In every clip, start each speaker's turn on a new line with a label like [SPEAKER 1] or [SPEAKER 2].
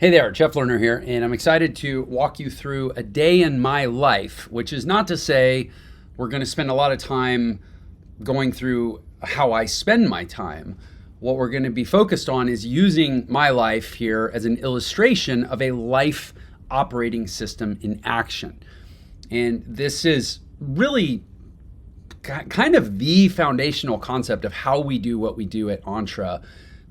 [SPEAKER 1] Hey there, Jeff Lerner here, and I'm excited to walk you through a day in my life, which is not to say we're going to spend a lot of time going through how I spend my time. What we're going to be focused on is using my life here as an illustration of a life operating system in action. And this is really kind of the foundational concept of how we do what we do at ENTRE.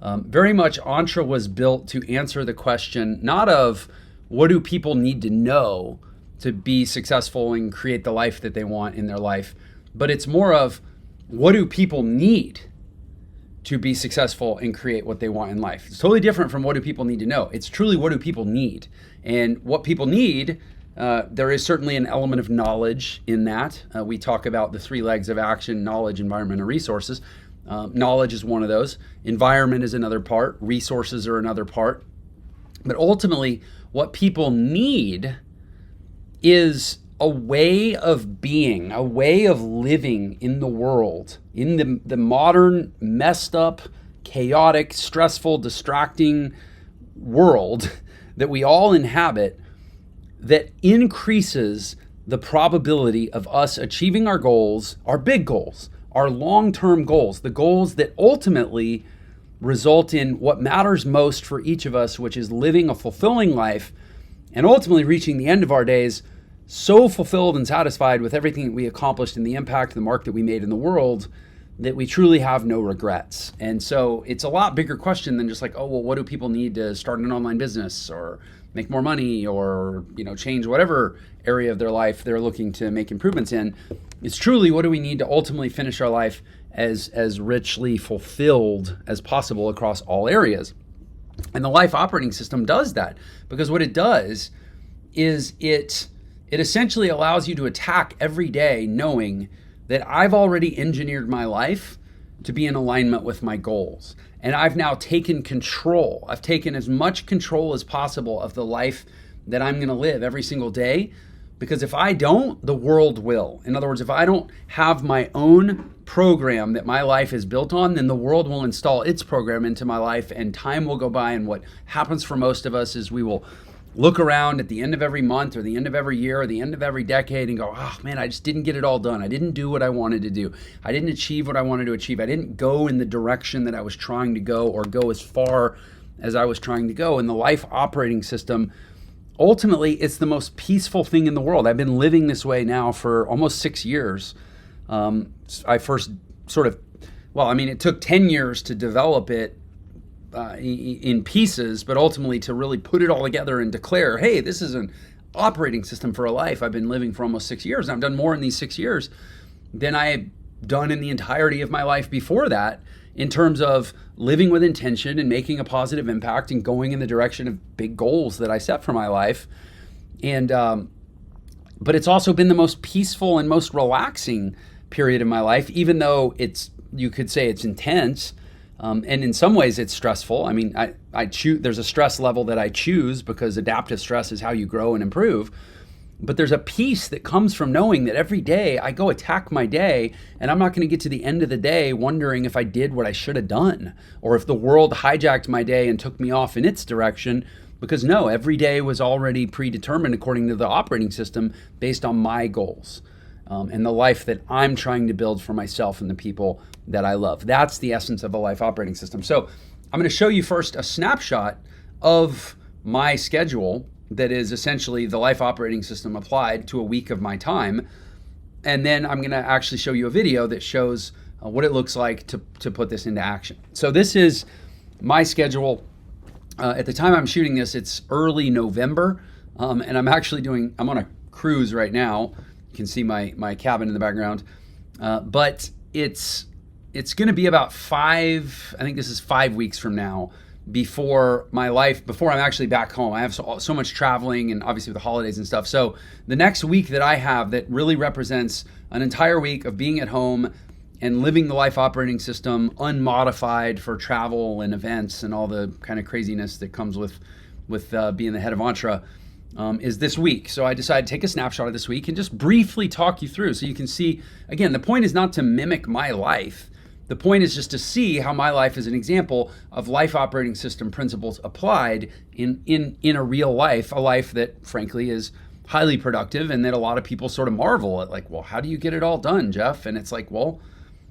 [SPEAKER 1] Very much ENTRE was built to answer the question not of what do people need to know to be successful and create the life that they want in their life, but it's more of what do people need to be successful and create what they want in life. It's totally different from what do people need to know. It's truly what do people need. And what people need, there is certainly an element of knowledge in that. We talk about the three legs of action: knowledge, environment, and resources. Knowledge is one of those. Environment is another part. Resources are another part. But ultimately, what people need is a way of being, a way of living in the world, in the modern, messed up, chaotic, stressful, distracting world that we all inhabit, that increases the probability of us achieving our goals, our big goals, our long-term goals, the goals that ultimately result in what matters most for each of us, which is living a fulfilling life and ultimately reaching the end of our days so fulfilled and satisfied with everything that we accomplished and the impact, the mark that we made in the world, that we truly have no regrets. And so it's a lot bigger question than just like, oh, well, what do people need to start an online business or make more money or, change whatever area of their life they're looking to make improvements in. It's truly what do we need to ultimately finish our life as richly fulfilled as possible across all areas. And the life operating system does that, because what it does is it essentially allows you to attack every day knowing that I've already engineered my life to be in alignment with my goals. And I've now taken control. I've taken as much control as possible of the life that I'm going to live every single day. Because if I don't, the world will. In other words, if I don't have my own program that my life is built on, then the world will install its program into my life and time will go by. And what happens for most of us is we will look around at the end of every month or the end of every year or the end of every decade and go, oh man, I just didn't get it all done. I didn't do what I wanted to do. I didn't achieve what I wanted to achieve. I didn't go in the direction that I was trying to go or go as far as I was trying to go. And the life operating system, ultimately, it's the most peaceful thing in the world. I've been living this way now for almost 6 years. I first it took 10 years to develop it in pieces, but ultimately to really put it all together and declare, hey, this is an operating system for a life I've been living for almost 6 years. And I've done more in these 6 years than I had done in the entirety of my life before that, in terms of living with intention and making a positive impact and going in the direction of big goals that I set for my life. And but it's also been the most peaceful and most relaxing period of my life, even though you could say it's intense. And in some ways it's stressful. I mean, I choose, there's a stress level that I choose because adaptive stress is how you grow and improve. But there's a peace that comes from knowing that every day I go attack my day and I'm not going to get to the end of the day wondering if I did what I should have done or if the world hijacked my day and took me off in its direction. Because no, every day was already predetermined according to the operating system based on my goals. And the life that I'm trying to build for myself and the people that I love. That's the essence of a life operating system. So I'm going to show you first a snapshot of my schedule that is essentially the life operating system applied to a week of my time. And then I'm going to actually show you a video that shows what it looks like to put this into action. So this is my schedule. At the time I'm shooting this, it's early November. And I'm on a cruise right now. You can see my cabin in the background, but it's going to be about 5 weeks from now before I'm actually back home. I have so much traveling and obviously with the holidays and stuff. So the next week that I have that really represents an entire week of being at home and living the life operating system unmodified for travel and events and all the kind of craziness that comes with being the head of ENTRE. Is this week. So I decided to take a snapshot of this week and just briefly talk you through so you can see, again, the point is not to mimic my life. The point is just to see how my life is an example of life operating system principles applied in a real life, a life that frankly is highly productive and that a lot of people sort of marvel at, like, well, how do you get it all done, Jeff? And it's like, well,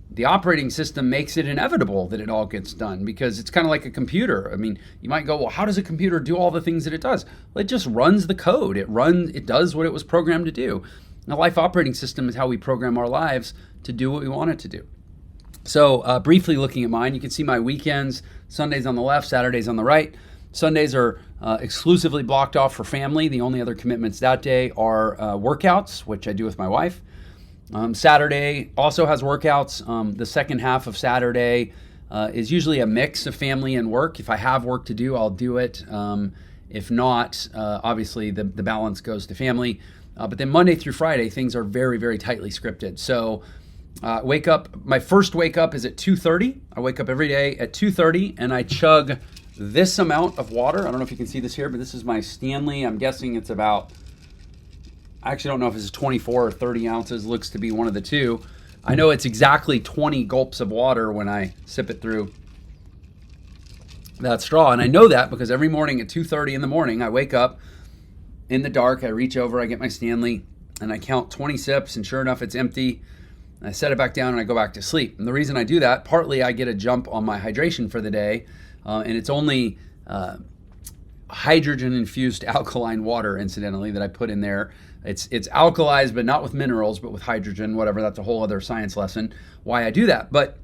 [SPEAKER 1] the operating system makes it inevitable that it all gets done, because it's kind of like a computer. I mean, you might go, well, how does a computer do all the things that it does? Well, it just runs the code. It does what it was programmed to do. And a life operating system is how we program our lives to do what we want it to do. So briefly looking at mine, you can see my weekends, Sundays on the left, Saturdays on the right. Sundays are exclusively blocked off for family. The only other commitments that day are workouts, which I do with my wife. Saturday also has workouts. The second half of Saturday is usually a mix of family and work. If I have work to do, I'll do it. If not, obviously the balance goes to family. But then Monday through Friday, things are very, very tightly scripted. So wake up, my first wake up is at 2:30. I wake up every day at 2:30 and I chug this amount of water. I don't know if you can see this here, but this is my Stanley. I'm guessing it's about, I actually don't know if it's 24 or 30 ounces. Looks to be one of the two. I know it's exactly 20 gulps of water when I sip it through that straw. And I know that because every morning at 2:30 in the morning, I wake up in the dark. I reach over, I get my Stanley, and I count 20 sips, and sure enough, it's empty. I set it back down and I go back to sleep. And the reason I do that, partly I get a jump on my hydration for the day, and it's only hydrogen-infused alkaline water, incidentally, that I put in there. It's alkalized, but not with minerals, but with hydrogen, whatever. That's a whole other science lesson, why I do that. But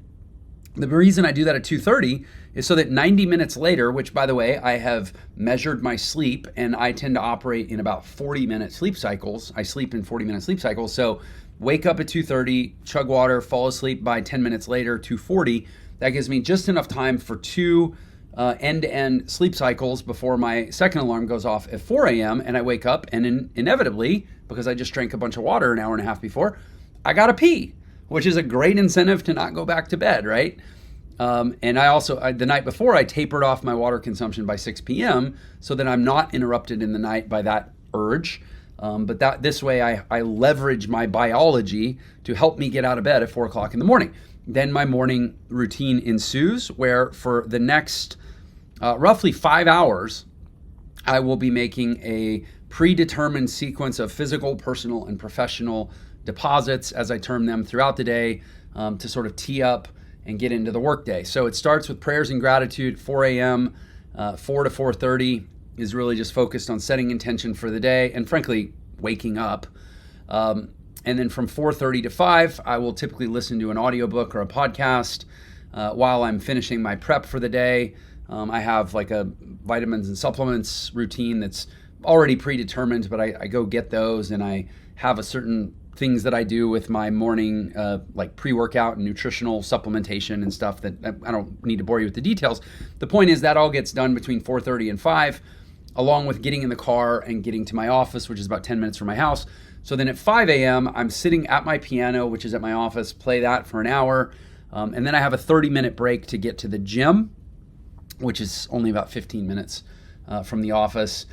[SPEAKER 1] the reason I do that at 2:30 is so that 90 minutes later, which, by the way, I have measured my sleep, and I tend to operate in about 40-minute sleep cycles. I sleep in 40-minute sleep cycles. So wake up at 2:30, chug water, fall asleep by 10 minutes later, 2:40. That gives me just enough time for two end-to-end sleep cycles before my second alarm goes off at 4 a.m. and I wake up, and inevitably, because I just drank a bunch of water an hour and a half before, I gotta pee, which is a great incentive to not go back to bed, right? And I also, the night before, I tapered off my water consumption by 6 p.m. so that I'm not interrupted in the night by that urge. But this way I leverage my biology to help me get out of bed at 4 o'clock in the morning. Then my morning routine ensues, where for the next roughly 5 hours, I will be making a predetermined sequence of physical, personal, and professional deposits, as I term them, throughout the day to sort of tee up and get into the workday. So it starts with prayers and gratitude at 4 a.m., 4 to 4:30 is really just focused on setting intention for the day and frankly, waking up. And then from 4:30 to 5, I will typically listen to an audiobook or a podcast while I'm finishing my prep for the day. I have like a vitamins and supplements routine that's already predetermined, but I go get those, and I have a certain things that I do with my morning, like pre-workout and nutritional supplementation and stuff that I don't need to bore you with the details. The point is that all gets done between 4:30 and 5, along with getting in the car and getting to my office, which is about 10 minutes from my house. So then at 5 a.m., I'm sitting at my piano, which is at my office, play that for an hour. And then I have a 30-minute break to get to the gym, which is only about 15 minutes from the office.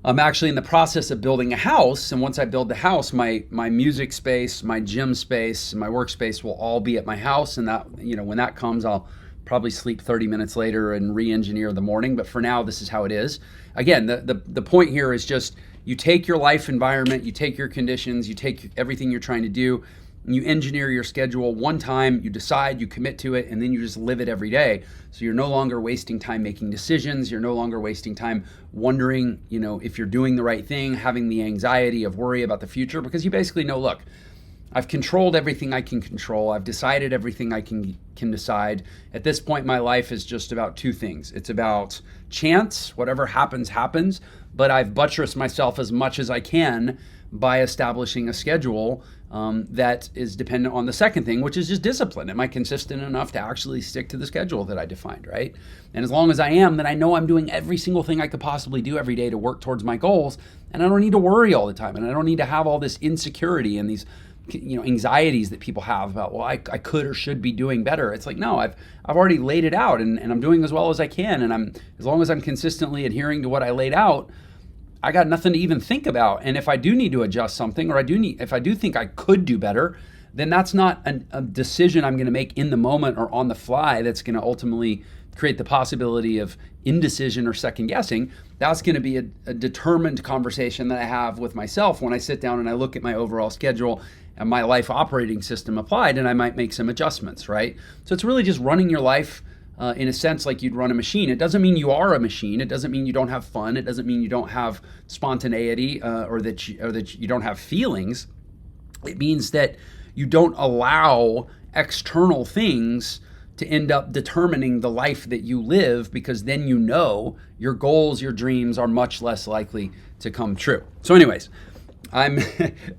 [SPEAKER 1] I'm actually in the process of building a house, and once I build the house, my music space, my gym space, my workspace will all be at my house, and that, when that comes, I'll probably sleep 30 minutes later and re-engineer the morning, but for now, this is how it is. Again, the point here is just you take your life environment, you take your conditions, you take everything you're trying to do, and you engineer your schedule one time, you decide, you commit to it, and then you just live it every day. So you're no longer wasting time making decisions. You're no longer wasting time wondering, if you're doing the right thing, having the anxiety of worry about the future, because you basically know, look, I've controlled everything I can control. I've decided everything I can decide. At this point, my life is just about two things. It's about chance, whatever happens, happens, but I've buttressed myself as much as I can by establishing a schedule that is dependent on the second thing, which is just discipline. Am I consistent enough to actually stick to the schedule that I defined, right? And as long as I am, then I know I'm doing every single thing I could possibly do every day to work towards my goals, and I don't need to worry all the time, and I don't need to have all this insecurity and these anxieties that people have about, well, I could or should be doing better. It's like, no, I've already laid it out, and I'm doing as well as I can, and as long as I'm consistently adhering to what I laid out, I got nothing to even think about. And if I do need to adjust something, or if I do think I could do better, then that's not a decision I'm going to make in the moment or on the fly that's going to ultimately create the possibility of indecision or second guessing. That's going to be a determined conversation that I have with myself when I sit down and I look at my overall schedule and my life operating system applied, and I might make some adjustments, right? So it's really just running your life in a sense like you'd run a machine. It doesn't mean you are a machine. It doesn't mean you don't have fun. It doesn't mean you don't have spontaneity or that you don't have feelings. It means that you don't allow external things to end up determining the life that you live, because then you know your goals, your dreams are much less likely to come true. So anyways, I'm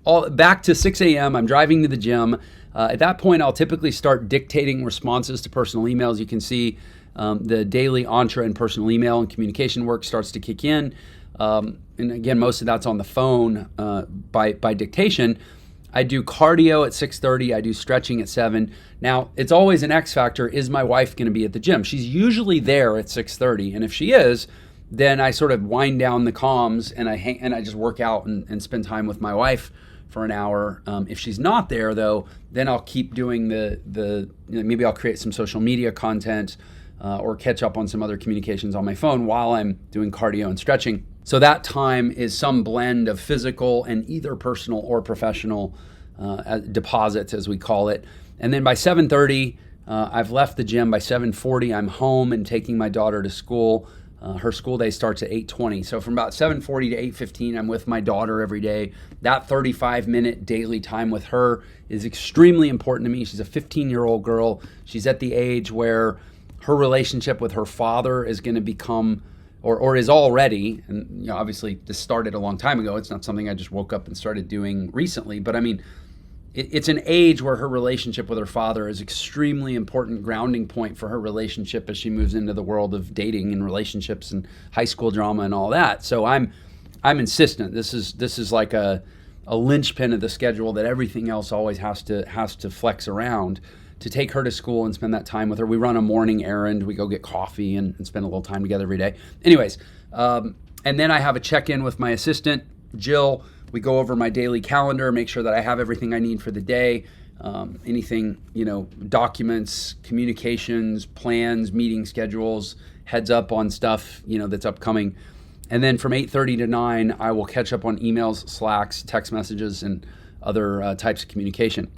[SPEAKER 1] all back to 6 a.m. I'm driving to the gym. At that point, I'll typically start dictating responses to personal emails. You can see the daily ENTRE and personal email and communication work starts to kick in. And again, most of that's on the phone by dictation. I do cardio at 6:30. I do stretching at 7. Now, it's always an X factor. Is my wife going to be at the gym? She's usually there at 6:30. And if she is, then I sort of wind down the comms and I just work out and spend time with my wife for an hour. If she's not there, though, then I'll keep doing maybe I'll create some social media content or catch up on some other communications on my phone while I'm doing cardio and stretching. So that time is some blend of physical and either personal or professional deposits, as we call it. And then by 7:30, I've left the gym. By 7:40, I'm home and taking my daughter to school. Her school day starts at 8:20. So from about 7:40 to 8:15, I'm with my daughter every day. That 35-minute daily time with her is extremely important to me. She's a 15-year-old girl. She's at the age where her relationship with her father is going to become, or is already, and obviously this started a long time ago. It's not something I just woke up and started doing recently, but I mean, it's an age where her relationship with her father is extremely important grounding point for her relationship as she moves into the world of dating and relationships and high school drama and all that. So I'm insistent. This is like a linchpin of the schedule that everything else always has to flex around, to take her to school and spend that time with her. We run a morning errand. We go get coffee and spend a little time together every day. Anyways, and then I have a check-in with my assistant, Jill. We go over my daily calendar, make sure that I have everything I need for the day, anything, documents, communications, plans, meeting schedules, heads up on stuff, that's upcoming. And then from 8:30 to 9, I will catch up on emails, Slacks, text messages, and other types of communication.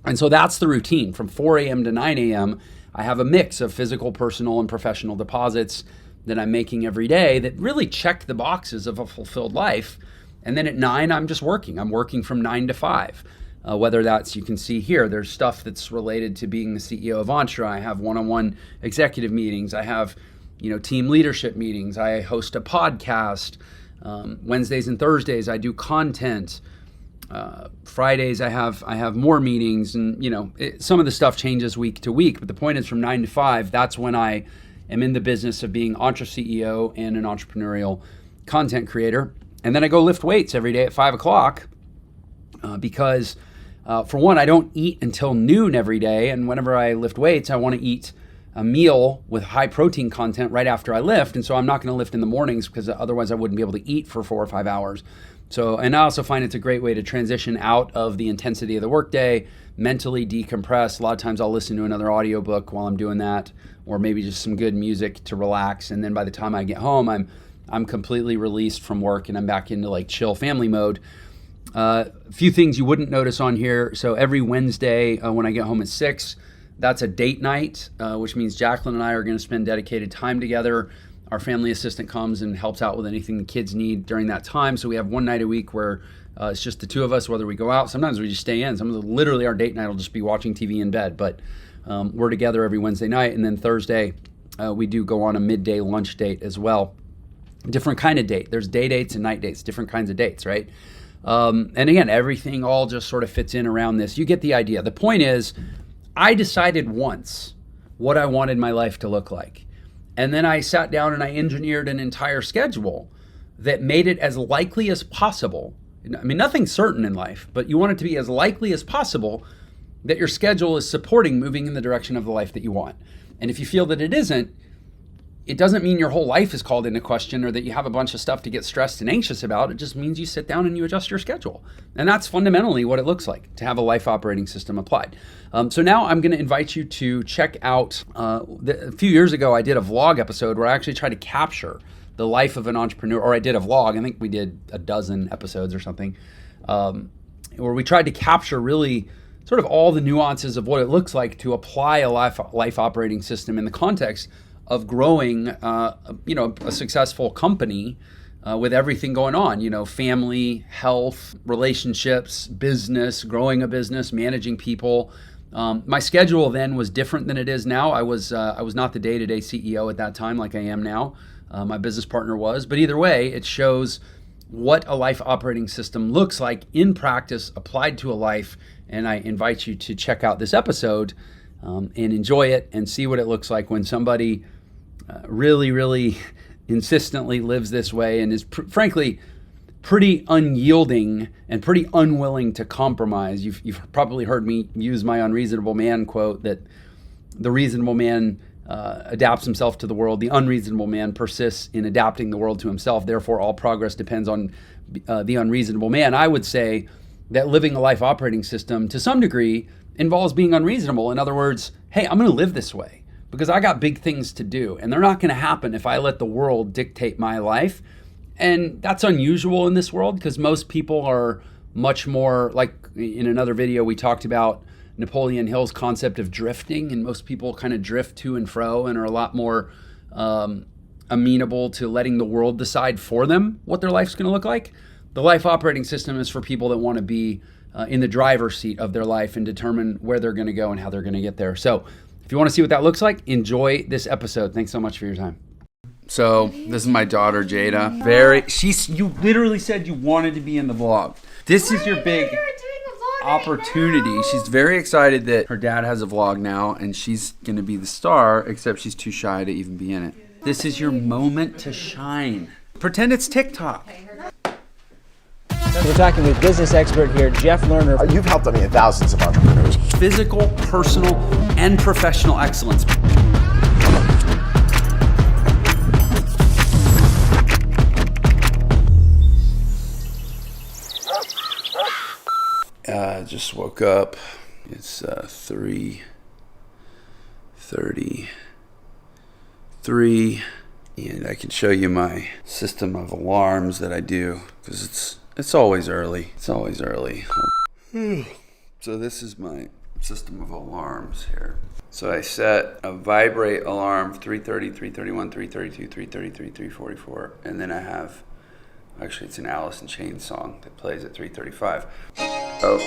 [SPEAKER 1] And so that's the routine. From 4 a.m. to 9 a.m., I have a mix of physical, personal, and professional deposits that I'm making every day that really check the boxes of a fulfilled life. And then at 9, I'm just working. I'm working from 9 to 5. Whether that's, you can see here, there's stuff that's related to being the CEO of ENTRE. I have one-on-one executive meetings. I have, team leadership meetings. I host a podcast. Wednesdays and Thursdays, I do content. Fridays, I have more meetings, and some of the stuff changes week to week. But the point is, from 9 to 5, that's when I am in the business of being ENTRE CEO and an entrepreneurial content creator. And then I go lift weights every day at 5 o'clock because, for one, I don't eat until noon every day. And whenever I lift weights, I want to eat a meal with high protein content right after I lift. And so I'm not going to lift in the mornings because otherwise I wouldn't be able to eat for 4 or 5 hours. So, and I also find it's a great way to transition out of the intensity of the workday, mentally decompress. A lot of times I'll listen to another audiobook while I'm doing that, or maybe just some good music to relax. And then by the time I get home, I'm completely released from work and I'm back into like chill family mode. A few things you wouldn't notice on here. So every Wednesday when I get home at 6, that's a date night, which means Jacqueline and I are going to spend dedicated time together. Our family assistant comes and helps out with anything the kids need during that time. So we have one night a week where it's just the two of us, whether we go out. Sometimes we just stay in. Sometimes literally our date night will just be watching TV in bed. But we're together every Wednesday night. And then Thursday, we do go on a midday lunch date as well. Different kind of date. There's day dates and night dates, different kinds of dates, right? And again, everything all just sort of fits in around this. You get the idea. The point is, I decided once what I wanted my life to look like. And then I sat down and I engineered an entire schedule that made it as likely as possible. I mean, nothing's certain in life, but you want it to be as likely as possible that your schedule is supporting moving in the direction of the life that you want. And if you feel that it isn't, it doesn't mean your whole life is called into question or that you have a bunch of stuff to get stressed and anxious about. It just means you sit down and you adjust your schedule. And that's fundamentally what it looks like to have a life operating system applied. So now I'm going to invite you to check out, a few years ago, I did a vlog episode where I actually tried to capture the life of an entrepreneur, or I did a vlog. I think we did a dozen episodes or something, where we tried to capture really sort of all the nuances of what it looks like to apply a life operating system in the context of growing, a successful company with everything going on, family, health, relationships, business, growing a business, managing people. My schedule then was different than it is now. I was not the day-to-day CEO at that time like I am now. My business partner was. But either way, it shows what a life operating system looks like in practice applied to a life. And I invite you to check out this episode and enjoy it and see what it looks like when somebody really, really insistently lives this way and is frankly pretty unyielding and pretty unwilling to compromise. You've probably heard me use my unreasonable man quote that the reasonable man adapts himself to the world. The unreasonable man persists in adapting the world to himself. Therefore, all progress depends on the unreasonable man. I would say that living a life operating system to some degree involves being unreasonable. In other words, hey, I'm going to live this way because I got big things to do, and they're not going to happen if I let the world dictate my life. And that's unusual in this world because most people are much more, like in another video we talked about Napoleon Hill's concept of drifting, and most people kind of drift to and fro and are a lot more amenable to letting the world decide for them what their life's going to look like. The life operating system is for people that want to be in the driver's seat of their life and determine where they're going to go and how they're going to get there. So if you want to see what that looks like, enjoy this episode. Thanks so much for your time. So this is my daughter, Jada. You literally said you wanted to be in the vlog. This is your big opportunity. She's very excited that her dad has a vlog now and she's going to be the star, except she's too shy to even be in it. This is your moment to shine. Pretend it's TikTok.
[SPEAKER 2] We're talking with business expert here, Jeff Lerner.
[SPEAKER 3] You've helped, thousands of entrepreneurs.
[SPEAKER 1] Physical, personal, and professional excellence. I just woke up. It's 3:33, and I can show you my system of alarms that I do because it's always early. It's always early. So this is my system of alarms here. So I set a vibrate alarm 3:30, 3:31, 3:32, 3:33, 3:44, and then I have, actually it's an Alice in Chains song that plays at 3:35. Oh,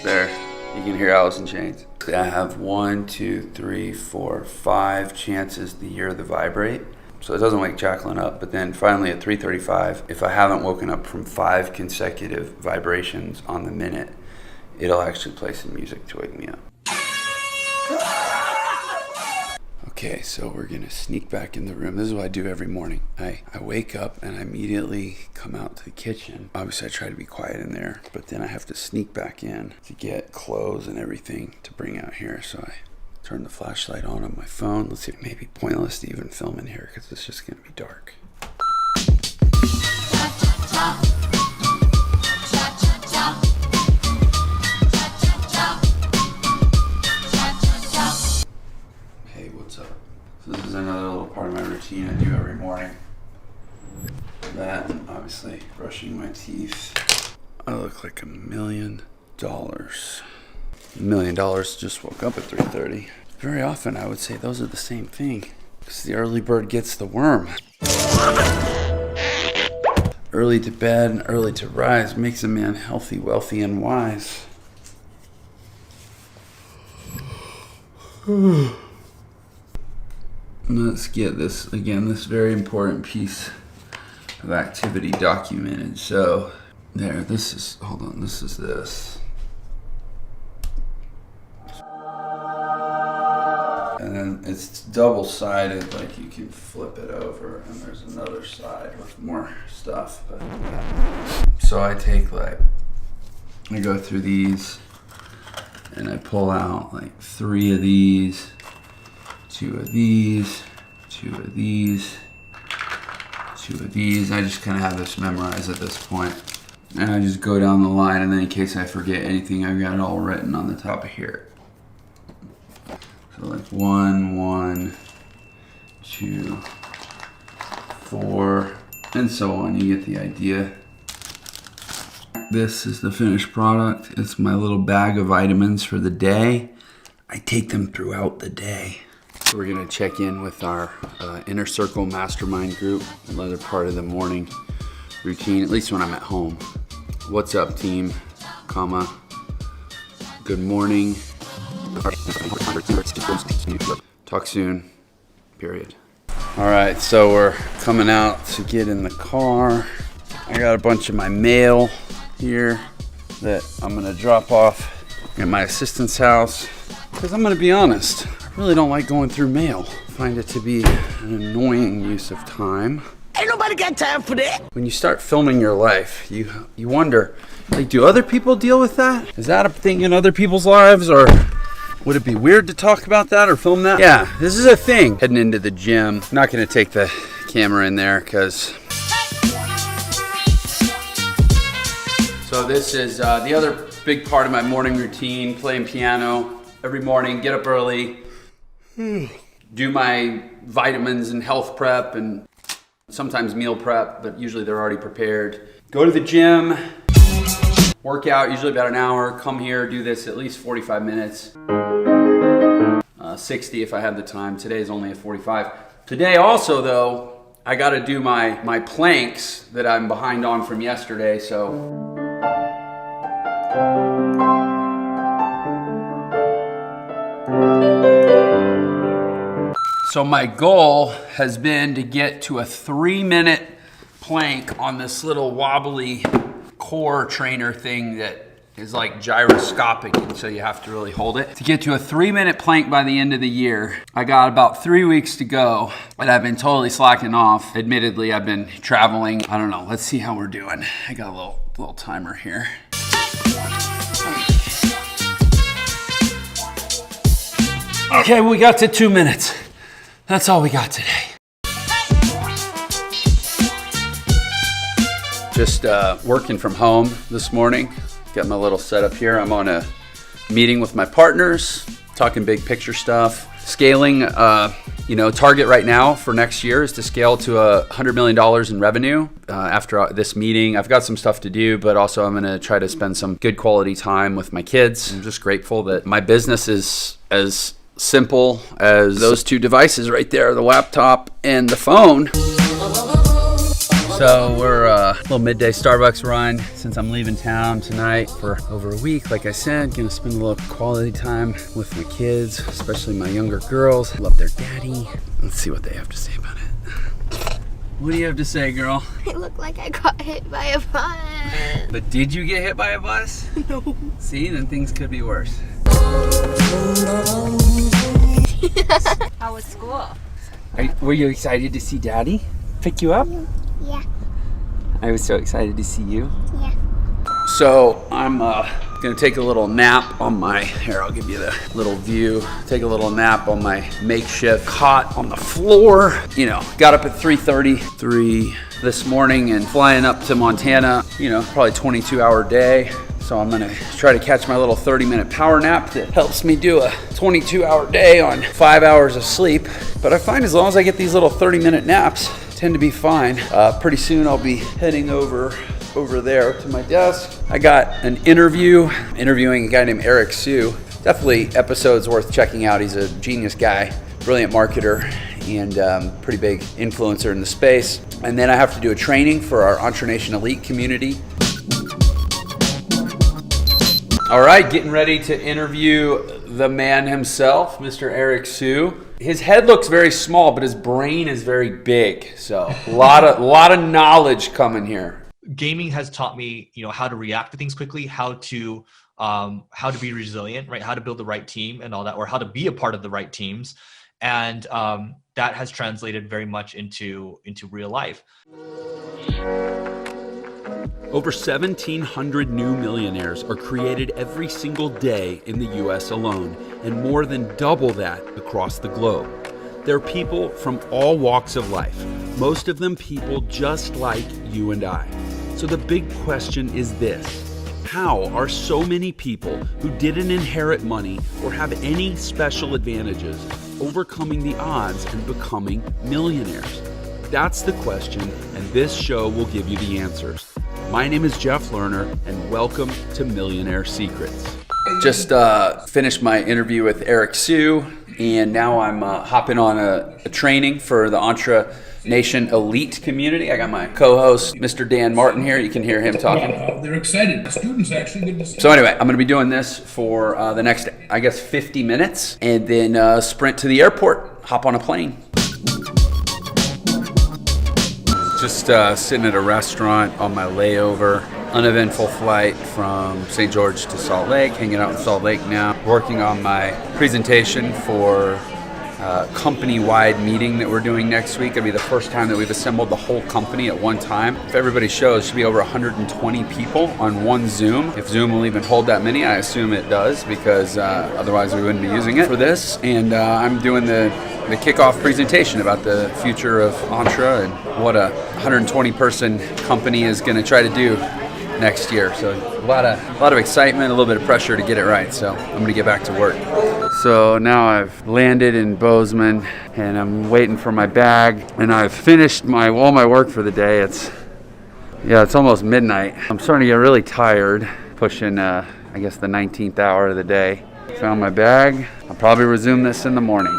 [SPEAKER 1] there, you can hear Alice in Chains. I have 1, 2, 3, 4, 5 chances to hear the vibrate. So it doesn't wake Jacqueline up, but then finally at 3:35, if I haven't woken up from 5 consecutive vibrations on the minute, it'll actually play some music to wake me up. Okay, so we're gonna sneak back in the room. This is what I do every morning. I wake up and I immediately come out to the kitchen. Obviously I try to be quiet in there, but then I have to sneak back in to get clothes and everything to bring out here. So I turn the flashlight on my phone. Let's see, it may be pointless to even film in here because it's just gonna be dark. So this is another little part of my routine I do every morning. That, and obviously, brushing my teeth. I look like $1 million. $1 million just woke up at 3:30. Very often I would say those are the same thing, because the early bird gets the worm. Early to bed and early to rise makes a man healthy, wealthy, and wise. Let's get this, again, this very important piece of activity documented. So there, this is, hold on, this is this. And then it's double-sided, like you can flip it over, and there's another side with more stuff. But so I take I go through these, and I pull out 3 of these, 2 of these, 2 of these, 2 of these. I just kind of have this memorized at this point. And I just go down the line, and then in case I forget anything, I've got it all written on the top of here. So like 1, 1, 2, 4, and so on. You get the idea. This is the finished product. It's my little bag of vitamins for the day. I take them throughout the day. So we're gonna check in with our Inner Circle Mastermind group, another part of the morning routine, at least when I'm at home. What's up, team? Comma. Good morning. Talk soon. Period. All right, so we're coming out to get in the car. I got a bunch of my mail here that I'm gonna drop off at my assistant's house. Because I'm gonna be honest, I really don't like going through mail. I find it to be an annoying use of time.
[SPEAKER 4] Ain't nobody got time for that.
[SPEAKER 1] When you start filming your life, you wonder, like, do other people deal with that? Is that a thing in other people's lives, or would it be weird to talk about that or film that? Yeah, this is a thing. Heading into the gym. I'm not gonna take the camera in there because. So this is the other big part of my morning routine, playing piano every morning, get up early, do my vitamins and health prep and sometimes meal prep, but usually they're already prepared. Go to the gym, work out, usually about an hour, come here, do this at least 45 minutes. 60 if I have the time. Today is only at 45. Today also though, I gotta do my planks that I'm behind on from yesterday, so. So my goal has been to get to a 3-minute plank on this little wobbly core trainer thing that is like gyroscopic, and so you have to really hold it. To get to a 3-minute plank by the end of the year, I got about 3 weeks to go, and I've been totally slacking off. Admittedly, I've been traveling. I don't know, let's see how we're doing. I got a little timer here. Okay, we got to 2 minutes. That's all we got today. Just working from home this morning. Got my little setup here. I'm on a meeting with my partners, talking big picture stuff. Scaling, target right now for next year is to scale to $100 million in revenue. After this meeting, I've got some stuff to do, but also I'm gonna try to spend some good quality time with my kids. I'm just grateful that my business is as simple as those 2 devices right there, the laptop and the phone. So we're a little midday Starbucks run since I'm leaving town tonight for over a week. Like I said, gonna spend a little quality time with my kids, especially my younger girls. Love their daddy. Let's see what they have to say about it. What do you have to say, girl?
[SPEAKER 5] It looked like I got hit by a bus.
[SPEAKER 1] But did you get hit by a bus?
[SPEAKER 5] No.
[SPEAKER 1] See, then things could be worse.
[SPEAKER 5] How was school?
[SPEAKER 1] Were you excited to see Daddy pick you up?
[SPEAKER 5] Yeah.
[SPEAKER 1] I was so excited to see you.
[SPEAKER 5] Yeah.
[SPEAKER 1] So I'm gonna take a little nap on I'll give you the little view. Take a little nap on my makeshift cot on the floor. Got up at 3:33 this morning and flying up to Montana, probably 22-hour day. So I'm gonna try to catch my little 30-minute power nap that helps me do a 22-hour day on 5 hours of sleep. But I find as long as I get these little 30-minute naps, tend to be fine. Pretty soon I'll be heading over there to my desk. I got an interviewing a guy named Eric Sue. Definitely episodes worth checking out. He's a genius guy, brilliant marketer, and pretty big influencer in the space. And then I have to do a training for our ENTRE Nation elite community. All right, getting ready to interview the man himself, Mr. Eric Sue. His head looks very small, but his brain is very big. So a lot of knowledge coming here.
[SPEAKER 6] Gaming has taught me, how to react to things quickly, how to be resilient, right? How to build the right team and all that, or how to be a part of the right teams. And that has translated very much into real life.
[SPEAKER 1] Over 1,700 new millionaires are created every single day in the US alone, and more than double that across the globe. They're people from all walks of life, most of them people just like you and I. So the big question is this: how are so many people who didn't inherit money or have any special advantages overcoming the odds and becoming millionaires? That's the question, and this show will give you the answers. My name is Jeff Lerner, and welcome to Millionaire Secrets. Just finished my interview with Eric Sue, and now I'm hopping on a training for the ENTRE Nation elite community. I got my co-host, Mr. Dan Martin here. You can hear him talking.
[SPEAKER 7] They're excited. The students actually good to see.
[SPEAKER 1] So anyway, I'm going to be doing this for the next, 50 minutes, and then sprint to the airport, hop on a plane. Just sitting at a restaurant on my layover. Uneventful flight from St. George to Salt Lake, hanging out in Salt Lake now, working on my presentation for a company-wide meeting that we're doing next week. It'll be the first time that we've assembled the whole company at one time. If everybody shows, it should be over 120 people on one Zoom. If Zoom will even hold that many, I assume it does, because otherwise we wouldn't be using it for this. And I'm doing the kickoff presentation about the future of ENTRE and what a 120-person company is going to try to do next year. So a lot of excitement, a little bit of pressure to get it right. So I'm going to get back to work. So now I've landed in Bozeman and I'm waiting for my bag, and I've finished all my work for the day. It's almost midnight. I'm starting to get really tired, pushing the 19th hour of the day. Found my bag. I'll probably resume this in the morning.